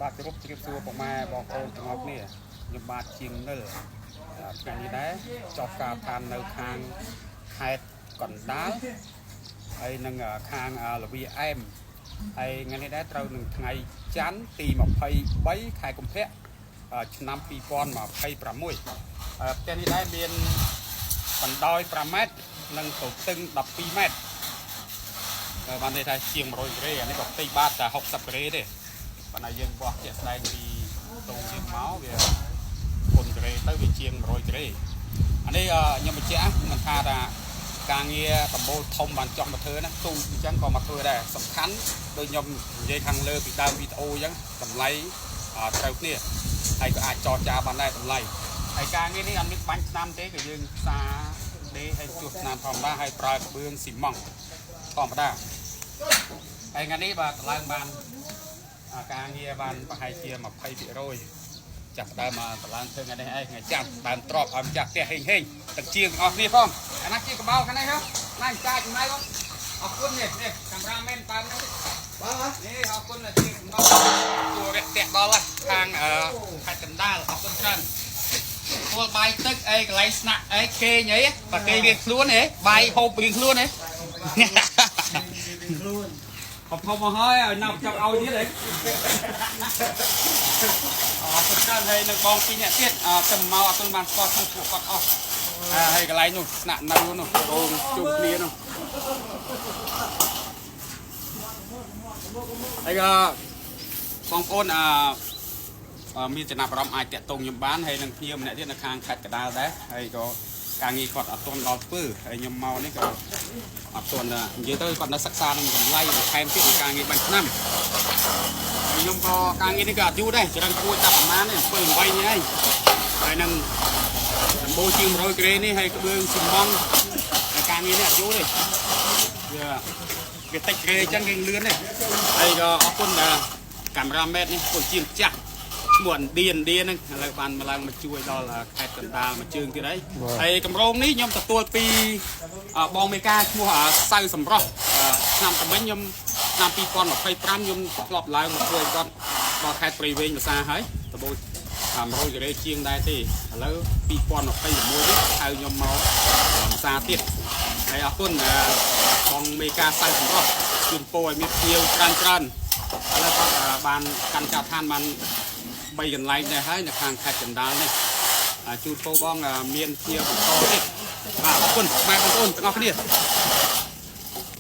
បាទជម្រាបសួរពុកម៉ែបងប្អូនទាំងអស់គ្នាខ្ញុំបាទជាងនិលថ្ងៃនេះដែរចុះការឋាននៅខាងខេត្តកណ្ដាលហើយនឹងខាងលវីអែមហើយថ្ងៃនេះដែរត្រូវនឹងថ្ងៃច័ន្ទទី23ខែកុម្ភៈឆ្នាំ2026ផ្ទះនេះដែរមានបណ្ដោយ5ម៉ែត្រនិងទទឹង12ម៉ែត្របានន័យថាជាង100ក្រេអានេះក៏ផ្ទៃបាតតែ60ក្រេទេប៉ុន្តែយើងបោះជាក់ស្ដែងពីតូនយើងមកវាគុណក្រេទៅវាជាង100ក្រេអានេះខ្ញុំបញ្ជាក់មិនថាការងារដំបូលធំបានចង់មកធ្វើណាទូអញ្ចឹងក៏មកធ្វើដែរសំខាន់ដូចខ្ញុំនិយាយខាងលើពីដើមវីដេអូអញ្ចឹងតម្លៃត្រូវគ្នាហើយក៏អាចចរចាបានដែរតម្លៃហើយការងារនេះអត់មានបាញ់ឆ្នាំទេក៏យើងសាដេឲ្យជួសឆ្នាំធម្មតាហើយប្រើក្បឿងស៊ីម៉ង់ធម្មតាហើយថ្ងៃនេះបាទឡើងបានការងារបានប្រហែលជា20%ចាប់ដើមមកឡើងធ្វើថ្ងៃនេះឯងថ្ងៃចាំដើមទ្របឲ្យម្ចាស់ផ្ទះហេងទឹកជាងទាំងអស់គ្នាផងអាណាជាកបោខាងនេះហ៎ណាចាច់ម៉ៃបងអរគុណនេះកាមេរ៉ាមែនតាមនេះបាទនេះអរគុណជាកបោជួរតាក់ដល់ខាងខេត្តកណ្ដាលអរគុណច្រើនពលបាយទឹកអីកន្លែងស្នាក់អីគេងអីបើគេរៀងខ្លួនហ៎បាយហូបរៀងខ្លួនហ៎ខ្លួនធំមកហើយឲ្យណាប់ចាប់ឲ្យទៀតហ៎អរគុណច្រើនហើយនឹងបងពីរនាក់ទៀតទៅមកអត់ទាន់បានស្គាល់ខ្លួនពួកគាត់អស់ហើយកន្លែងនោះស្នាក់នៅនោះរោងជុំគ្នានោះហើយបងប្អូនមានចំណាប់អារម្មណ៍អាចតាក់ទងខ្ញុំបានហើយនឹងភ្ញៀវម្នាក់ទៀតនៅខាងខេត្តកណ្ដាលដែរហើយក៏ការងារគាត់អត់ទាន់ដល់ធ្វើហើយខ្ញុំមកនេះក៏អត់ទាន់និយាយទៅគាត់នៅសិក្សានឹងតម្លៃថែមទៀតការងារបាញ់ឆ្នាំខ្ញុំក៏ការងារនេះក៏អត់យូរដែរច្រើនគួរចាប់ប្រហែលនេះ7-8នេះឯងហើយនឹងដំបូលជាង100ក្រេនេះហើយក្បឿងស៊ីម៉ង់ហើយការងារនេះអត់យូរទេវាតិចក្រេអញ្ចឹងគេលឿនទេហើយក៏អរគុណកាមេរ៉ាមែននេះគាត់ជាម្ចាស់ឈ្មោះឌីហ្នឹងឥឡូវបានមកឡើងមកជួយដល់ខេត្តកណ្ដាលមួយជើងទៀតហើយកម្រងនេះខ្ញុំទទួលពីបងមេការឈ្មោះសៅសម្រស់ឆ្នាំតមិញខ្ញុំឆ្នាំ2025ខ្ញុំធ្លាប់ឡើងមកជួយគាត់ដល់ខេត្តព្រៃវែងភាសាហើយដបូល100ក្រេជាងដែរទេឥឡូវ2026នេះហៅខ្ញុំមកភាសាទៀតហើយអរគុណបងមេការសៅសម្រស់ជូនពរឲ្យមានភ្ញៀវច្រើនឥឡូវគាត់បានកាន់ចោលឋានបាន3កន្លែងដែរហើយនៅខាងខេត្តកណ្ដាលនេះជូនពរបងមានភ្ញៀវបន្តទៀតបាទអរគុណបងប្អូនទាំងអស់គ្នា